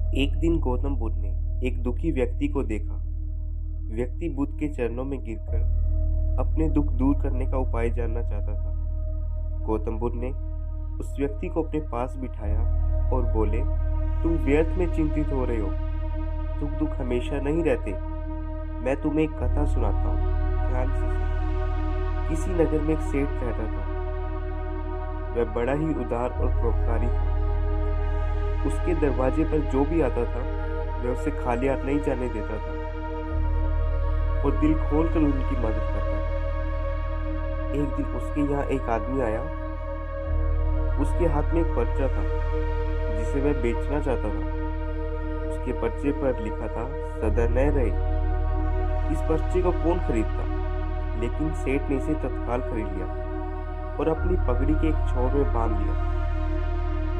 एक दिन गौतम बुद्ध ने एक दुखी व्यक्ति को देखा। व्यक्ति बुद्ध के चरणों में गिरकर अपने दुख दूर करने का उपाय जानना चाहता था। गौतम बुद्ध ने उस व्यक्ति को अपने पास बिठाया और बोले, तुम व्यर्थ में चिंतित हो रहे हो। सुख दुख हमेशा नहीं रहते। मैं तुम्हें एक कथा सुनाता हूँ, ध्यान से सुनो। किसी नगर में एक सेठ रहता था। वह बड़ा ही उदार और परोपकारी था। उसके दरवाजे पर जो भी आता था वह उसे खाली हाथ नहीं जाने देता था और दिल खोलकर उनकी मदद करता था। एक दिन उसके यहाँ एक आदमी आया। उसके हाथ में एक पर्चा था जिसे वह बेचना चाहता था। उसके पर्चे पर लिखा था, सदा न रहे। इस पर्चे को कौन खरीदता, लेकिन सेठ ने इसे तत्काल खरीद लिया और अपनी पगड़ी के एक छोर में बांध लिया।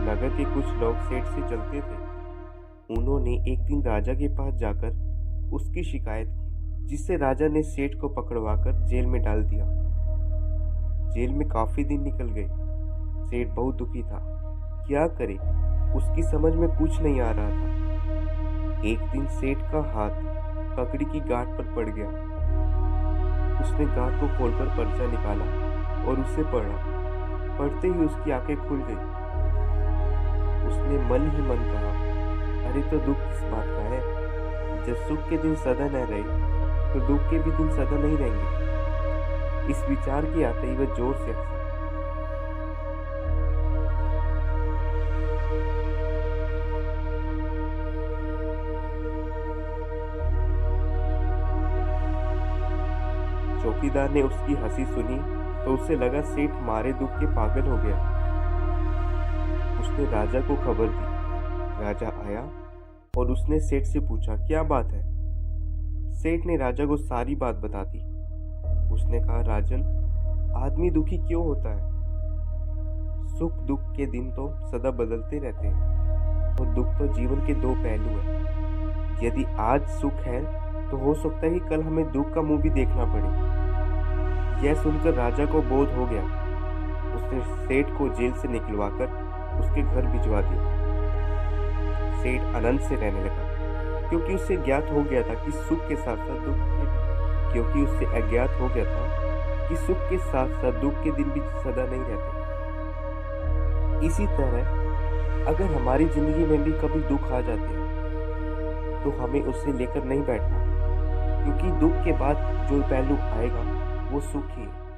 नगर के कुछ लोग सेठ से जलते थे। उन्होंने एक दिन राजा के पास जाकर उसकी शिकायत की, जिससे राजा ने सेठ को पकड़वाकर जेल में डाल दिया। जेल में काफी दिन निकल गए। सेठ बहुत दुखी था। क्या करे, उसकी समझ में कुछ नहीं आ रहा था। एक दिन सेठ का हाथ पगड़ी की गांठ पर पड़ गया। उसने गांठ को खोलकर पर्चा निकाला और उसे पढ़ा। पढ़ते ही उसकी आंखें खुल गई। उसने मन ही मन कहा, अरे तो दुख किस बात का है। जब सुख के दिन सदा न रहे तो दुख के भी दिन सदा नहीं रहेंगे। इस विचार के आते ही वह जोर से हंसा। चौकीदार ने उसकी हंसी सुनी तो उसे लगा सेठ मारे दुख के पागल हो गया। उसने राजा को खबर दी। राजा आया और उसने सेठ से पूछा, क्या बात है। सेठ ने राजा को सारी बात बता दी। उसने कहा, राजन, आदमी दुखी क्यों होता है। सुख दुख के दिन तो सदा बदलते रहते हैं और दुख तो जीवन के दो पहलू हैं। यदि आज सुख है तो हो सकता है कि कल हमें दुख का मुंह भी देखना पड़े। यह सुनकर राजा को बोध हो गया। उसने सेठ को जेल से निकलवाकर उसके घर भिजवा दिया। सेठ आनंद से रहने लगा, क्योंकि उसे ज्ञात हो गया था कि सुख के साथ साथ दुख के क्योंकि उससे अज्ञात हो गया था कि सुख के साथ साथ दुख के दिन भी सदा नहीं रहते। इसी तरह अगर हमारी जिंदगी में भी कभी दुख आ जाते हैं तो हमें उसे लेकर नहीं बैठना, क्योंकि दुख के बाद जो पहलू आएगा वो सुख ही है।